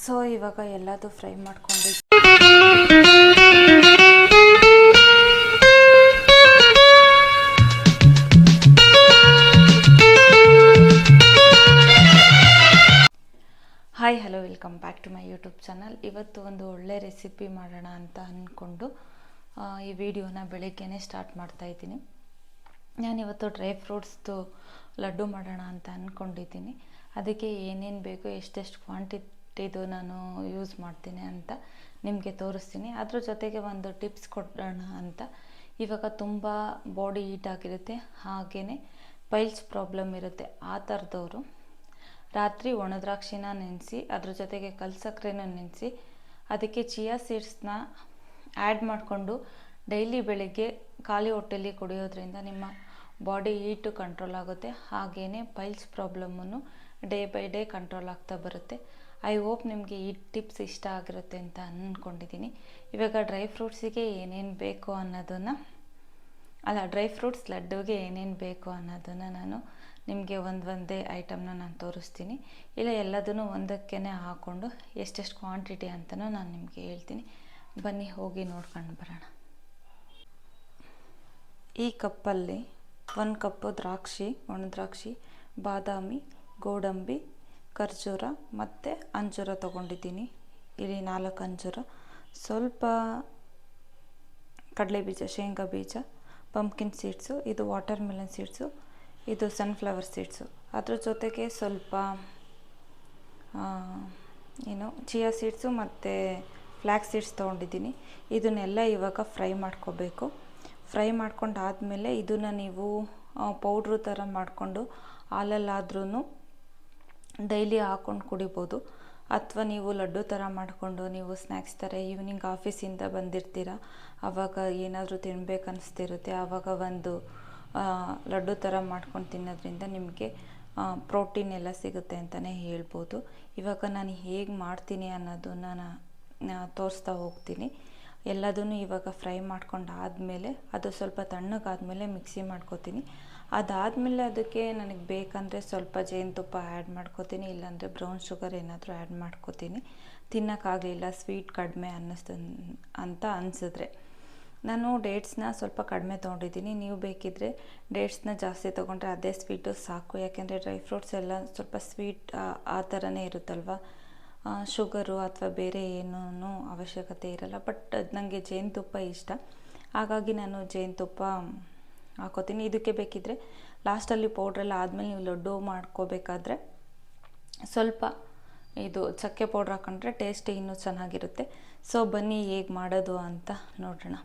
So ಇವಾಗ ಎಲ್ಲದು fry ಮಾಡ್ಕೊಂಡು hi hello welcome back to my YouTube channel. ಇವತ್ತು ಒಂದು ಒಳ್ಳೆ ರೆಸಿಪಿ ಮಾಡೋಣ ಅಂತ ಅಂದ್ಕೊಂಡು ಈ ವಿಡಿಯೋನ ಬೆಳಗ್ಗೆನೇ ಸ್ಟಾರ್ಟ್ ಮಾಡ್ತಾಯಿದ್ದೀನಿ. ನಾನಿವತ್ತು ಡ್ರೈ ಫ್ರೂಟ್ಸ್ದು ಲಡ್ಡು ಮಾಡೋಣ ಅಂತ ಅಂದ್ಕೊಂಡಿದ್ದೀನಿ. ಅದಕ್ಕೆ ಏನೇನು ಬೇಕು, ಎಷ್ಟೆಷ್ಟು ಕ್ವಾಂಟಿಟಿದು ನಾನು ಯೂಸ್ ಮಾಡ್ತೀನಿ ಅಂತ ನಿಮಗೆ ತೋರಿಸ್ತೀನಿ. ಅದ್ರ ಜೊತೆಗೆ ಒಂದು ಟಿಪ್ಸ್ ಕೊಡೋಣ ಅಂತ. ಇವಾಗ ತುಂಬ ಬಾಡಿ ಹೀಟ್ ಆಗಿರುತ್ತೆ, ಹಾಗೆಯೇ ಪೈಲ್ಸ್ ಪ್ರಾಬ್ಲಮ್ ಇರುತ್ತೆ. ಆ ಥರದವರು ರಾತ್ರಿ ಒಣ ದ್ರಾಕ್ಷಿನ ನೆನೆಸಿ, ಅದ್ರ ಜೊತೆಗೆ ಕಲ್ಸಕ್ಕರೆನ ನೆನೆಸಿ, ಅದಕ್ಕೆ ಚಿಯಾ ಸೀಡ್ಸ್ನ ಆ್ಯಡ್ ಮಾಡಿಕೊಂಡು ಡೈಲಿ ಬೆಳಗ್ಗೆ ಖಾಲಿ ಹೊಟ್ಟೆಲಿ ಕುಡಿಯೋದ್ರಿಂದ ನಿಮ್ಮ ಬಾಡಿ ಹೀಟು ಕಂಟ್ರೋಲ್ ಆಗುತ್ತೆ. ಹಾಗೆಯೇ ಪೈಲ್ಸ್ ಪ್ರಾಬ್ಲಮ್ಮನ್ನು ಡೇ ಬೈ ಡೇ ಕಂಟ್ರೋಲ್ ಆಗ್ತಾ ಬರುತ್ತೆ. ಐ ಹೋಪ್ ನಿಮಗೆ ಈ ಟಿಪ್ಸ್ ಇಷ್ಟ ಆಗಿರುತ್ತೆ ಅಂತ ಅಂದ್ಕೊಂಡಿದ್ದೀನಿ. ಇವಾಗ ಡ್ರೈ ಫ್ರೂಟ್ಸಿಗೆ ಏನೇನು ಬೇಕು ಅನ್ನೋದನ್ನು ಡ್ರೈ ಫ್ರೂಟ್ಸ್ ಲಡ್ಡುಗೆ ಏನೇನು ಬೇಕು ಅನ್ನೋದನ್ನು ನಾನು ನಿಮಗೆ ಒಂದೇ ಐಟಮ್ನ ನಾನು ತೋರಿಸ್ತೀನಿ. ಇಲ್ಲ ಎಲ್ಲದನ್ನು ಒಂದಕ್ಕೇ ಹಾಕ್ಕೊಂಡು ಎಷ್ಟೆಷ್ಟು ಕ್ವಾಂಟಿಟಿ ಅಂತಲೂ ನಾನು ನಿಮಗೆ ಹೇಳ್ತೀನಿ. ಬನ್ನಿ ಹೋಗಿ ನೋಡ್ಕೊಂಡು ಬರೋಣ. ಈ ಕಪ್ಪಲ್ಲಿ 1 ಕಪ್ಪು ದ್ರಾಕ್ಷಿ, ಒಣ ದ್ರಾಕ್ಷಿ, ಬಾದಾಮಿ, ಗೋಡಂಬಿ, ಖರ್ಜೂರ ಮತ್ತು ಅಂಜೂರ ತೊಗೊಂಡಿದ್ದೀನಿ. ಇಲ್ಲಿ 4 ಅಂಜೂರ, ಸ್ವಲ್ಪ ಕಡಲೆ ಬೀಜ, ಶೇಂಗಾ ಬೀಜ, ಪಂಪ್ಕಿನ್ ಸೀಡ್ಸು, ಇದು ವಾಟರ್ ಮೆಲನ್ ಸೀಡ್ಸು, ಇದು ಸನ್ಫ್ಲವರ್ ಸೀಡ್ಸು. ಅದ್ರ ಜೊತೆಗೆ ಸ್ವಲ್ಪ ಚಿಯಾ ಸೀಡ್ಸು ಮತ್ತು ಫ್ಲ್ಯಾಕ್ಸ್ ಸೀಡ್ಸ್ ತೊಗೊಂಡಿದ್ದೀನಿ. ಇದನ್ನೆಲ್ಲ ಇವಾಗ ಫ್ರೈ ಮಾಡ್ಕೋಬೇಕು. ಫ್ರೈ ಮಾಡ್ಕೊಂಡಾದಮೇಲೆ ಇದನ್ನು ನೀವು ಪೌಡ್ರು ಥರ ಮಾಡಿಕೊಂಡು ಹಾಲಲ್ಲಾದ್ರೂ ಡೈಲಿ ಹಾಕ್ಕೊಂಡು ಕುಡಿಬೋದು. ಅಥವಾ ನೀವು ಲಡ್ಡು ಥರ ಮಾಡಿಕೊಂಡು ನೀವು ಸ್ನ್ಯಾಕ್ಸ್ ಥರ ಈವ್ನಿಂಗ್ ಆಫೀಸಿಂದ ಬಂದಿರ್ತೀರ, ಆವಾಗ ಏನಾದರೂ ತಿನ್ಬೇಕು ಅನಿಸ್ತಿರುತ್ತೆ, ಆವಾಗ ಒಂದು ಲಡ್ಡು ಥರ ಮಾಡ್ಕೊಂಡು ತಿನ್ನೋದ್ರಿಂದ ನಿಮಗೆ ಪ್ರೋಟೀನ್ ಎಲ್ಲ ಸಿಗುತ್ತೆ ಅಂತಲೇ ಹೇಳ್ಬೋದು. ಇವಾಗ ನಾನು ಹೇಗೆ ಮಾಡ್ತೀನಿ ಅನ್ನೋದನ್ನು ನಾನು ತೋರಿಸ್ತಾ ಹೋಗ್ತೀನಿ. ಎಲ್ಲದನ್ನು ಇವಾಗ ಫ್ರೈ ಮಾಡ್ಕೊಂಡಾದಮೇಲೆ ಅದು ಸ್ವಲ್ಪ ತಣ್ಣಗಾದಮೇಲೆ ಮಿಕ್ಸಿ ಮಾಡ್ಕೋತೀನಿ. ಅದಾದಮೇಲೆ ಅದಕ್ಕೆ ನನಗೆ ಬೇಕಂದರೆ ಸ್ವಲ್ಪ ಜೇನುತುಪ್ಪ ಆ್ಯಡ್ ಮಾಡ್ಕೋತೀನಿ, ಇಲ್ಲಾಂದರೆ ಬ್ರೌನ್ ಶುಗರ್ ಏನಾದರೂ ಆ್ಯಡ್ ಮಾಡ್ಕೋತೀನಿ. ತಿನ್ನೋಕ್ಕಾಗಲಿಲ್ಲ, ಸ್ವೀಟ್ ಕಡಿಮೆ ಅಂತ ಅನಿಸಿದ್ರೆ ನಾನು ಡೇಟ್ಸ್ನ ಸ್ವಲ್ಪ ಕಡಿಮೆ ತೊಗೊಂಡಿದ್ದೀನಿ. ನೀವು ಬೇಕಿದ್ದರೆ ಡೇಟ್ಸ್ನ ಜಾಸ್ತಿ ತೊಗೊಂಡ್ರೆ ಅದೇ ಸ್ವೀಟು ಸಾಕು. ಯಾಕೆಂದರೆ ಡ್ರೈ ಫ್ರೂಟ್ಸ್ ಎಲ್ಲ ಸ್ವಲ್ಪ ಸ್ವೀಟ್ ಆ ಥರನೇ ಇರುತ್ತಲ್ವ, ಶುಗರು ಅಥವಾ ಬೇರೆ ಏನೂ ಅವಶ್ಯಕತೆ ಇರಲ್ಲ. ಬಟ್ ಅದು ನನಗೆ ಜೇನುತುಪ್ಪ ಇಷ್ಟ, ಹಾಗಾಗಿ ನಾನು ಜೇನುತುಪ್ಪ ಹಾಕೋತೀನಿ. ಇದಕ್ಕೆ ಬೇಕಿದ್ದರೆ ಲಾಸ್ಟಲ್ಲಿ ಪೌಡ್ರೆಲ್ಲ ಆದಮೇಲೆ ನೀವು ಲಡ್ಡು ಮಾಡ್ಕೋಬೇಕಾದ್ರೆ ಸ್ವಲ್ಪ ಇದು ಚಕ್ಕೆ ಪೌಡ್ರ್ ಹಾಕೊಂಡ್ರೆ ಟೇಸ್ಟ್ ಇನ್ನೂ ಚೆನ್ನಾಗಿರುತ್ತೆ. ಸೊ ಬನ್ನಿ ಹೇಗೆ ಮಾಡೋದು ಅಂತ ನೋಡೋಣ.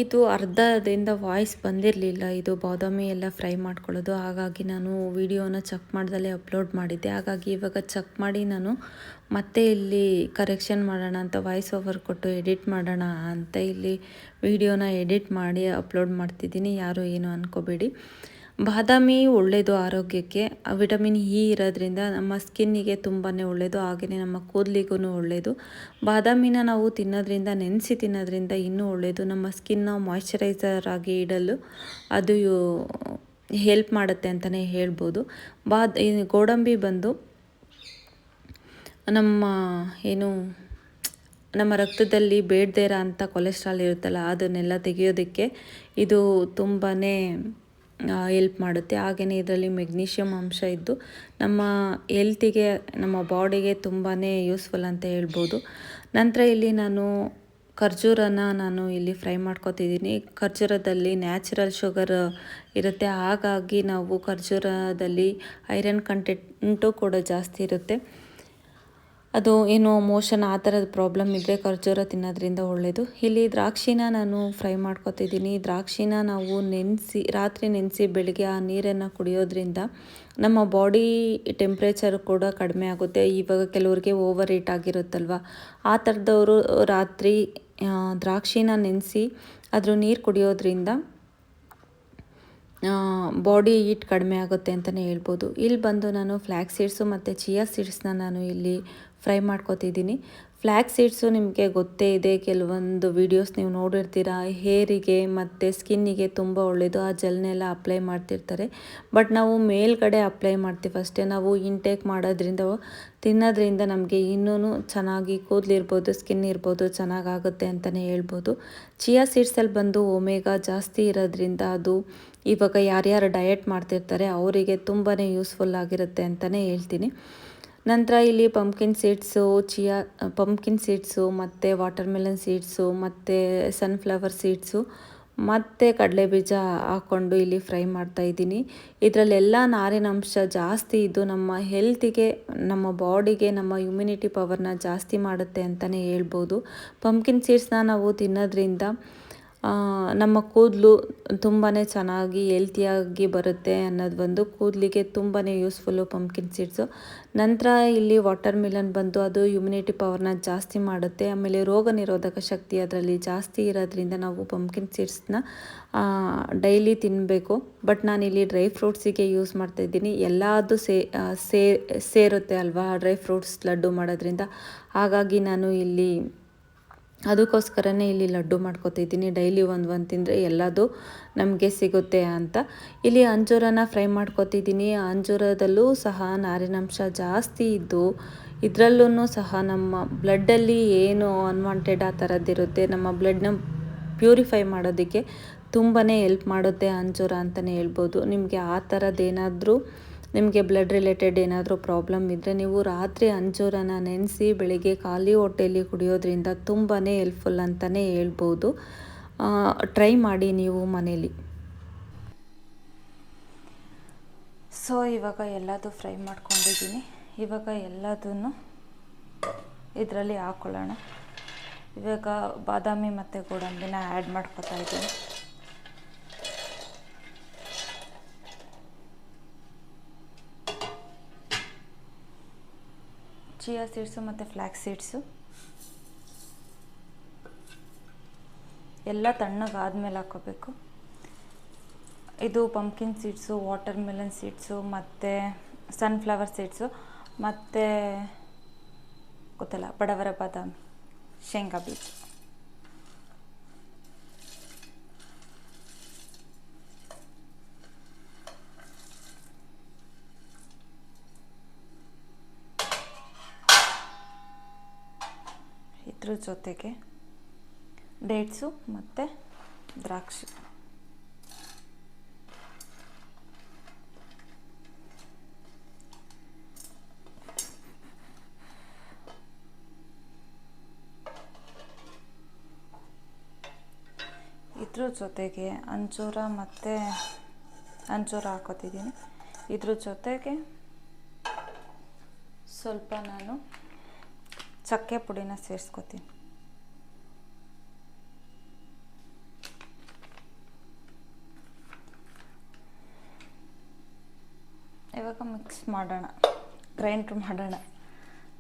ಇದು ಅರ್ಧದಿಂದ ವಾಯ್ಸ್ ಬಂದಿರಲಿಲ್ಲ, ಇದು ಬಾದಾಮಿ ಎಲ್ಲ ಫ್ರೈ ಮಾಡ್ಕೊಳ್ಳೋದು. ಹಾಗಾಗಿ ನಾನು ವಿಡಿಯೋನ ಚೆಕ್ ಮಾಡ್ದಲೇ ಅಪ್ಲೋಡ್ ಮಾಡಿದ್ದೆ. ಹಾಗಾಗಿ ಇವಾಗ ಚೆಕ್ ಮಾಡಿ ನಾನು ಮತ್ತೆ ಇಲ್ಲಿ ಕರೆಕ್ಷನ್ ಮಾಡೋಣ ಅಂತ ವಾಯ್ಸ್ ಓವರ್ ಕೊಟ್ಟು ಎಡಿಟ್ ಮಾಡೋಣ ಅಂತ ಇಲ್ಲಿ ವಿಡಿಯೋನ ಎಡಿಟ್ ಮಾಡಿ ಅಪ್ಲೋಡ್ ಮಾಡ್ತಿದ್ದೀನಿ. ಯಾರು ಏನು ಅಂದ್ಕೋಬೇಡಿ. ಬಾದಾಮಿ ಒಳ್ಳೆಯದು ಆರೋಗ್ಯಕ್ಕೆ. ವಿಟಮಿನ್ ಇ ಇರೋದ್ರಿಂದ ನಮ್ಮ ಸ್ಕಿನ್ನಿಗೆ ತುಂಬಾ ಒಳ್ಳೆಯದು, ಹಾಗೆಯೇ ನಮ್ಮ ಕೂದಲಿಗೂ ಒಳ್ಳೆಯದು. ಬಾದಾಮಿನ ನಾವು ತಿನ್ನೋದ್ರಿಂದ, ನೆನೆಸಿ ತಿನ್ನೋದ್ರಿಂದ ಇನ್ನೂ ಒಳ್ಳೆಯದು. ನಮ್ಮ ಸ್ಕಿನ್ನ ಮಾಯ್ಶ್ಚರೈಸರ್ ಆಗಿ ಇಡಲು ಅದು ಹೆಲ್ಪ್ ಮಾಡುತ್ತೆ ಅಂತಲೇ ಹೇಳ್ಬೋದು. ಗೋಡಂಬಿ ಬಂದು ನಮ್ಮ ರಕ್ತದಲ್ಲಿ ಬೇಡದೇ ಇರೋ ಅಂಥ ಕೊಲೆಸ್ಟ್ರಾಲ್ ಇರುತ್ತಲ್ಲ, ಅದನ್ನೆಲ್ಲ ತೆಗೆಯೋದಕ್ಕೆ ಇದು ತುಂಬಾ ಹೆಲ್ಪ್ ಮಾಡುತ್ತೆ. ಹಾಗೆಯೇ ಇದರಲ್ಲಿ ಮೆಗ್ನೀಷಿಯಮ್ ಅಂಶ ಇದ್ದು ನಮ್ಮ ಹೆಲ್ತಿಗೆ, ನಮ್ಮ ಬಾಡಿಗೆ ತುಂಬಾ ಯೂಸ್ಫುಲ್ ಅಂತ ಹೇಳ್ಬೋದು. ನಂತರ ಇಲ್ಲಿ ನಾನು ಖರ್ಜೂರನ ಇಲ್ಲಿ ಫ್ರೈ ಮಾಡ್ಕೊತಿದ್ದೀನಿ. ಖರ್ಜೂರದಲ್ಲಿ ನ್ಯಾಚುರಲ್ ಶುಗರ್ ಇರುತ್ತೆ, ಹಾಗಾಗಿ ನಾವು ಖರ್ಜೂರದಲ್ಲಿ ಐರನ್ ಕಂಟೆಂಟು ಕೂಡ ಜಾಸ್ತಿ ಇರುತ್ತೆ. ಅದು ಏನು ಮೋಷನ್ ಆ ಥರದ ಪ್ರಾಬ್ಲಮ್ ಇದ್ದರೆ ಖರ್ಜೂರ ತಿನ್ನೋದ್ರಿಂದ ಒಳ್ಳೆಯದು. ಇಲ್ಲಿ ದ್ರಾಕ್ಷಿನ ನಾನು ಫ್ರೈ ಮಾಡ್ಕೊತಿದ್ದೀನಿ. ದ್ರಾಕ್ಷಿನ ನಾವು ರಾತ್ರಿ ನೆನೆಸಿ ಬೆಳಗ್ಗೆ ಆ ನೀರನ್ನು ಕುಡಿಯೋದ್ರಿಂದ ನಮ್ಮ ಬಾಡಿ ಟೆಂಪ್ರೇಚರ್ ಕೂಡ ಕಡಿಮೆ ಆಗುತ್ತೆ. ಇವಾಗ ಕೆಲವ್ರಿಗೆ ಓವರ್ ಹೀಟ್ ಆಗಿರುತ್ತಲ್ವ, ಆ ಥರದವರು ರಾತ್ರಿ ದ್ರಾಕ್ಷಿನ ನೆನೆಸಿ ಅದ್ರ ನೀರು ಕುಡಿಯೋದ್ರಿಂದ ಬಾಡಿ ಹೀಟ್ ಕಡಿಮೆ ಆಗುತ್ತೆ ಅಂತಲೇ ಹೇಳ್ಬೋದು. ಇಲ್ಲಿ ಬಂದು ನಾನು ಫ್ಲ್ಯಾಕ್ಸ್ ಸೀಡ್ಸು ಮತ್ತು ಚಿಯಾ ಸೀಡ್ಸ್ನ ನಾನು ಇಲ್ಲಿ ಫ್ರೈ ಮಾಡ್ಕೊತಿದ್ದೀನಿ. ಫ್ಲ್ಯಾಕ್ಸ್ ಸೀಡ್ಸು ನಿಮಗೆ ಗೊತ್ತೇ ಇದೆ, ಕೆಲವೊಂದು ವೀಡಿಯೋಸ್ ನೀವು ನೋಡಿರ್ತೀರ. ಹೇರಿಗೆ ಮತ್ತು ಸ್ಕಿನ್ನಿಗೆ ತುಂಬ ಒಳ್ಳೆಯದು. ಆ ಜೆಲ್ನೆಲ್ಲ ಅಪ್ಲೈ ಮಾಡ್ತಿರ್ತಾರೆ. ಬಟ್ ನಾವು ಮೇಲ್ಗಡೆ ಅಪ್ಲೈ ಮಾಡ್ತೀವಿ ಅಷ್ಟೇ. ನಾವು ಇಂಟೇಕ್ ಮಾಡೋದ್ರಿಂದ ತಿನ್ನೋದ್ರಿಂದ ನಮಗೆ ಇನ್ನೂ ಚೆನ್ನಾಗಿ ಕೂದಲಿರ್ಬೋದು, ಸ್ಕಿನ್ ಇರ್ಬೋದು ಚೆನ್ನಾಗಾಗುತ್ತೆ ಅಂತಲೇ ಹೇಳ್ಬೋದು. ಚಿಯಾ ಸೀಡ್ಸಲ್ಲಿ ಬಂದು ಒಮೆಗಾ ಜಾಸ್ತಿ ಇರೋದ್ರಿಂದ ಅದು ಇವಾಗ ಯಾರ್ಯಾರು ಡಯಟ್ ಮಾಡ್ತಿರ್ತಾರೆ ಅವರಿಗೆ ತುಂಬಾ ಯೂಸ್ಫುಲ್ ಆಗಿರುತ್ತೆ ಅಂತಲೇ ಹೇಳ್ತೀನಿ. ನಂತರ ಇಲ್ಲಿ ಪಂಪ್ಕಿನ್ ಸೀಡ್ಸು ಮತ್ತು ವಾಟರ್ ಮೆಲನ್ ಸೀಡ್ಸು ಮತ್ತು ಸನ್ಫ್ಲವರ್ ಸೀಡ್ಸು ಮತ್ತು ಕಡಲೆಬೀಜ ಹಾಕ್ಕೊಂಡು ಇಲ್ಲಿ ಫ್ರೈ ಮಾಡ್ತಾಯಿದ್ದೀನಿ. ಇದರಲ್ಲೆಲ್ಲ ನಾರಿನಂಶ ಜಾಸ್ತಿ ಇದ್ದು ನಮ್ಮ ಹೆಲ್ತಿಗೆ, ನಮ್ಮ ಬಾಡಿಗೆ, ನಮ್ಮ ಇಮ್ಯುನಿಟಿ ಪವರ್ನ ಜಾಸ್ತಿ ಮಾಡುತ್ತೆ ಅಂತಲೇ ಹೇಳ್ಬೋದು. ಪಂಪ್ಕಿನ್ ಸೀಡ್ಸ್ನ ನಾವು ತಿನ್ನೋದ್ರಿಂದ ನಮ್ಮ ಕೂದಲು ತುಂಬಾ ಚೆನ್ನಾಗಿ ಹೆಲ್ತಿಯಾಗಿ ಬರುತ್ತೆ ಅನ್ನೋದು ಒಂದು, ಕೂದಲಿಗೆ ತುಂಬಾ ಯೂಸ್ಫುಲ್ಲು ಪಂಪ್ಕಿನ್ ಸೀಡ್ಸು. ನಂತರ ಇಲ್ಲಿ ವಾಟರ್ ಮಿಲನ್ ಬಂದು ಅದು ಇಮ್ಯುನಿಟಿ ಪವರ್ನ ಜಾಸ್ತಿ ಮಾಡುತ್ತೆ. ಆಮೇಲೆ ರೋಗ ನಿರೋಧಕ ಶಕ್ತಿ ಅದರಲ್ಲಿ ಜಾಸ್ತಿ ಇರೋದ್ರಿಂದ ನಾವು ಪಂಪ್ಕಿನ್ ಸೀಡ್ಸ್ನ ಡೈಲಿ ತಿನ್ನಬೇಕು. ಬಟ್ ನಾನಿಲ್ಲಿ ಡ್ರೈ ಫ್ರೂಟ್ಸಿಗೆ ಯೂಸ್ ಮಾಡ್ತಾಯಿದ್ದೀನಿ. ಎಲ್ಲದು ಸೇರುತ್ತೆ ಅಲ್ವಾ ಡ್ರೈ ಫ್ರೂಟ್ಸ್ ಲಡ್ಡು ಮಾಡೋದ್ರಿಂದ. ಹಾಗಾಗಿ ನಾನು ಇಲ್ಲಿ ಅದಕ್ಕೋಸ್ಕರನೇ ಇಲ್ಲಿ ಲಡ್ಡು ಮಾಡ್ಕೊತಿದ್ದೀನಿ. ಡೈಲಿ ಒಂದು ತಿಂದರೆ ಎಲ್ಲದು ನಮಗೆ ಸಿಗುತ್ತೆ ಅಂತ. ಇಲ್ಲಿ ಅಂಜೂರನ ಫ್ರೈ ಮಾಡ್ಕೊತಿದ್ದೀನಿ. ಅಂಜೂರದಲ್ಲೂ ಸಹ ನಾರಿನಂಶ ಜಾಸ್ತಿ ಇದ್ದು ಇದರಲ್ಲೂ ಸಹ ನಮ್ಮ ಬ್ಲಡ್ಡಲ್ಲಿ ಏನು ಅನ್ವಾಂಟೆಡ್ ಆ ಥರದ್ದಿರುತ್ತೆ, ನಮ್ಮ ಬ್ಲಡ್ನ ಪ್ಯೂರಿಫೈ ಮಾಡೋದಕ್ಕೆ ತುಂಬಾ ಹೆಲ್ಪ್ ಮಾಡುತ್ತೆ ಅಂಜೂರ ಅಂತಲೇ ಹೇಳ್ಬೋದು. ನಿಮಗೆ ಆ ಥರದ್ದೇನಾದರೂ ನಿಮಗೆ ಬ್ಲಡ್ ರಿಲೇಟೆಡ್ ಏನಾದರೂ ಪ್ರಾಬ್ಲಮ್ ಇದ್ದರೆ ನೀವು ರಾತ್ರಿ ಅಂಜೂರನ ನೆನೆಸಿ ಬೆಳಿಗ್ಗೆ ಖಾಲಿ ಹೊಟ್ಟೆಯಲ್ಲಿ ಕುಡಿಯೋದ್ರಿಂದ ತುಂಬಾ ಹೆಲ್ಪ್ಫುಲ್ ಅಂತಲೇ ಹೇಳ್ಬೋದು. ಟ್ರೈ ಮಾಡಿ ನೀವು ಮನೇಲಿ. ಸೊ ಇವಾಗ ಎಲ್ಲದೂ ಫ್ರೈ ಮಾಡ್ಕೊಂಡಿದ್ದೀನಿ. ಇವಾಗ ಎಲ್ಲದನ್ನು ಇದರಲ್ಲಿ ಹಾಕ್ಕೊಳ್ಳೋಣ. ಇವಾಗ ಬಾದಾಮಿ ಮತ್ತು ಗೋಡಂಬಿನ ಆ್ಯಡ್ ಮಾಡ್ಕೊತಾ ಇದ್ದೀನಿ. ಚಿಯಾ ಸೀಡ್ಸು ಮತ್ತು ಫ್ಲ್ಯಾಕ್ಸ್ ಸೀಡ್ಸು ಎಲ್ಲ ತಣ್ಣಗಾದ್ಮೇಲೆ ಹಾಕ್ಕೋಬೇಕು. ಇದು pumpkin seeds, water melon seeds ಮತ್ತು ಸನ್ಫ್ಲವರ್ ಸೀಡ್ಸು ಮತ್ತು ಗೊತ್ತಲ್ಲ ಬಡವರ ಬಾದಾಮಿ, ಶೇಂಗಾ ಬೀಜ. ಇದ್ರ ಜೊತೆಗೆ ಡೇಟ್ಸು ಮತ್ತು ದ್ರಾಕ್ಷಿ. ಇದ್ರ ಜೊತೆಗೆ ಅಂಜೂರ ಹಾಕೋತಿದ್ದೀನಿ. ಇದ್ರ ಜೊತೆಗೆ ಸ್ವಲ್ಪ ನಾನು ಚಕ್ಕೆ ಪುಡಿನ ಸೇರಿಸ್ಕೊತೀನಿ. ಇವಾಗ ಮಿಕ್ಸ್ ಮಾಡೋಣ, ಗ್ರೈಂಡ್ರ್ ಮಾಡೋಣ.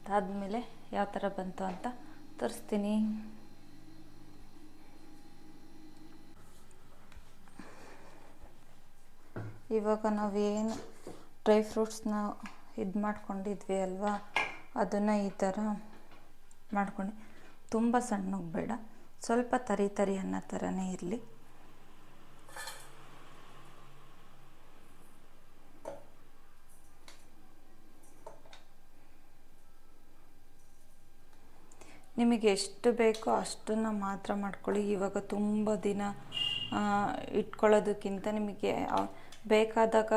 ಅದಾದಮೇಲೆ ಯಾವ ಥರ ಬಂತು ಅಂತ ತೋರಿಸ್ತೀನಿ. ಇವಾಗ ನಾವೇನು ಡ್ರೈ ಫ್ರೂಟ್ಸ್ನ ಇದು ಮಾಡ್ಕೊಂಡಿದ್ವಿ ಅಲ್ವಾ, ಅದನ್ನು ಈ ಥರ ಮಾಡ್ಕೊಂಡು, ತುಂಬ ಸಣ್ಣಗೆ ಬೇಡ, ಸ್ವಲ್ಪ ತರಿ ಅನ್ನೋ ಥರನೇ ಇರಲಿ. ನಿಮಗೆ ಎಷ್ಟು ಬೇಕೋ ಅಷ್ಟನ್ನು ಮಾತ್ರ ಮಾಡ್ಕೊಳ್ಳಿ. ಇವಾಗ ತುಂಬ ದಿನ ಇಟ್ಕೊಳ್ಳೋದಕ್ಕಿಂತ ನಿಮಗೆ ಬೇಕಾದಾಗ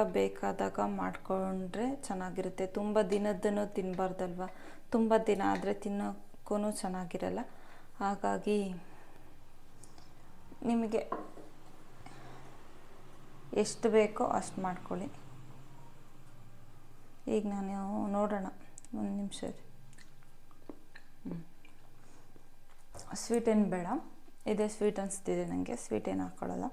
ಮಾಡಿಕೊಂಡ್ರೆ ಚೆನ್ನಾಗಿರುತ್ತೆ. ತುಂಬ ದಿನದ್ದನ್ನು ತಿನ್ನಬಾರ್ದಲ್ವ, ತುಂಬ ದಿನ ಆದರೆ ತಿನ್ನೋಕ್ಕೂ ಚೆನ್ನಾಗಿರಲ್ಲ. ಹಾಗಾಗಿ ನಿಮಗೆ ಎಷ್ಟು ಬೇಕೋ ಅಷ್ಟು ಮಾಡ್ಕೊಳ್ಳಿ. ಈಗ ನಾನು ನೋಡೋಣ, ಒಂದು ನಿಮಿಷ ಇರಿ. ಸ್ವೀಟ್ ಏನು ಬೇಡ, ಇದೇ ಸ್ವೀಟ್ ಅನಿಸ್ತಿದೆ ನನಗೆ. ಸ್ವೀಟ್ ಏನು ಹಾಕ್ಕೊಳ್ಳಲ್ಲ.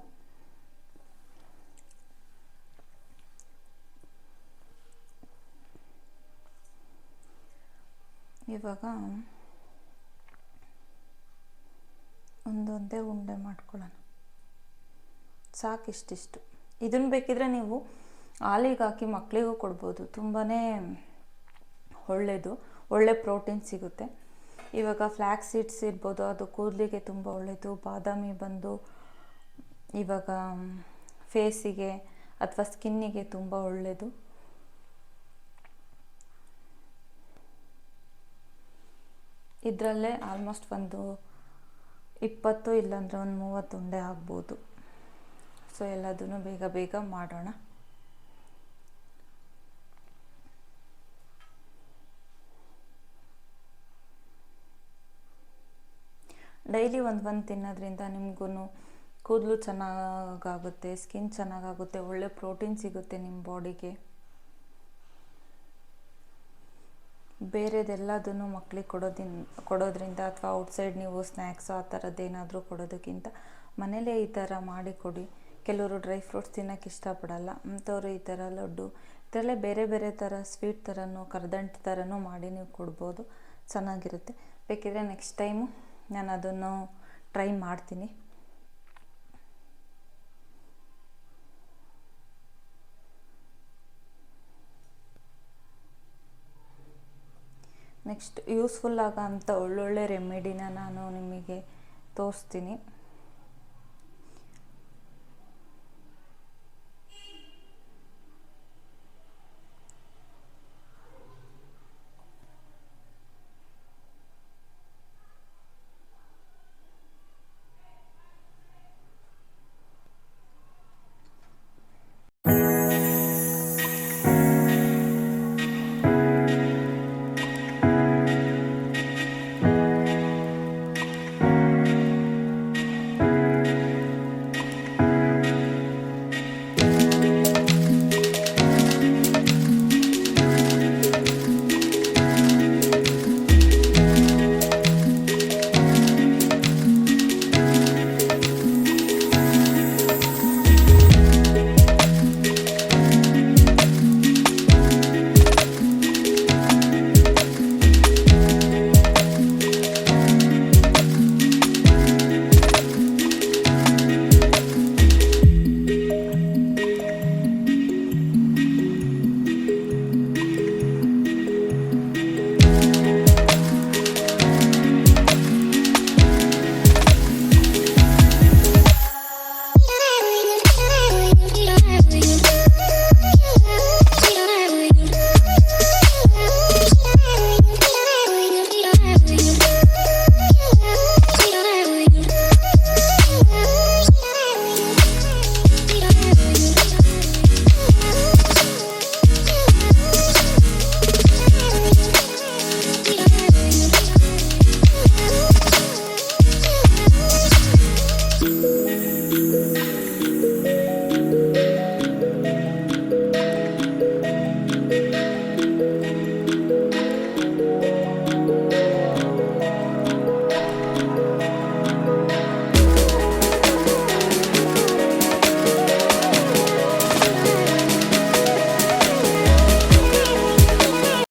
ಇವಾಗ ಒಂದೊಂದೇ ಉಂಡೆ ಮಾಡ್ಕೊಳ್ಳೋಣ. ಸಾಕಿಷ್ಟಿಷ್ಟು. ಇದನ್ನು ಬೇಕಿದ್ರೆ ನೀವು ಹಾಲಿಗೆ ಹಾಕಿ ಮಕ್ಕಳಿಗೂ ಕೊಡ್ಬೋದು. ತುಂಬಾ ಒಳ್ಳೆಯದು, ಒಳ್ಳೆ ಪ್ರೋಟೀನ್ ಸಿಗುತ್ತೆ. ಇವಾಗ ಫ್ಲ್ಯಾಕ್ಸ್ ಸೀಡ್ಸ್ ಇರ್ಬೋದು, ಅದು ಕೂದಲಿಗೆ ತುಂಬ ಒಳ್ಳೆಯದು. ಬಾದಾಮಿ ಬಂದು ಇವಾಗ ಫೇಸಿಗೆ ಅಥವಾ ಸ್ಕಿನ್ನಿಗೆ ತುಂಬ ಒಳ್ಳೆಯದು. ಇದರಲ್ಲೇ ಆಲ್ಮೋಸ್ಟ್ ಒಂದು 20 ಇಲ್ಲಾಂದರೆ ಒಂದು 30 ಉಂಡೆ ಆಗ್ಬೋದು. ಸೊ ಎಲ್ಲದನ್ನು ಬೇಗ ಬೇಗ ಮಾಡೋಣ. ಡೈಲಿ ಒಂದು ತಿನ್ನೋದ್ರಿಂದ ನಿಮಗೂ ಕೂದಲು ಚೆನ್ನಾಗಾಗುತ್ತೆ, ಸ್ಕಿನ್ ಚೆನ್ನಾಗಾಗುತ್ತೆ, ಒಳ್ಳೆ ಪ್ರೋಟೀನ್ ಸಿಗುತ್ತೆ ನಿಮ್ಮ ಬಾಡಿಗೆ. ಬೇರೆದೆಲ್ಲದನ್ನು ಮಕ್ಕಳಿಗೆ ಕೊಡೋದ್ರಿಂದ ಅಥವಾ ಔಟ್ಸೈಡ್ ನೀವು ಸ್ನ್ಯಾಕ್ಸು ಆ ಥರದ್ದೇನಾದರೂ ಕೊಡೋದಕ್ಕಿಂತ ಮನೇಲೇ ಈ ಥರ ಮಾಡಿ ಕೊಡಿ. ಕೆಲವರು ಡ್ರೈ ಫ್ರೂಟ್ಸ್ ತಿನ್ನೋಕ್ಕೆ ಇಷ್ಟಪಡಲ್ಲ, ಅಂಥವ್ರು ಈ ಥರ ಲಡ್ಡು, ಇದರಲ್ಲೇ ಬೇರೆ ಬೇರೆ ಥರ ಸ್ವೀಟ್ ಥರನೂ ಕರದಂಟು ಥರನೂ ಮಾಡಿ ನೀವು ಕೊಡ್ಬೋದು, ಚೆನ್ನಾಗಿರುತ್ತೆ. ಬೇಕಿದ್ರೆ ನೆಕ್ಸ್ಟ್ ಟೈಮು ನಾನು ಅದನ್ನು ಟ್ರೈ ಮಾಡ್ತೀನಿ. ನೆಕ್ಸ್ಟ್ ಯೂಸ್ಫುಲ್ ಆಗೋಂಥ ಒಳ್ಳೊಳ್ಳೆ ರೆಮಿಡಿನ ನಾನು ನಿಮಗೆ ತೋರಿಸ್ತೀನಿ.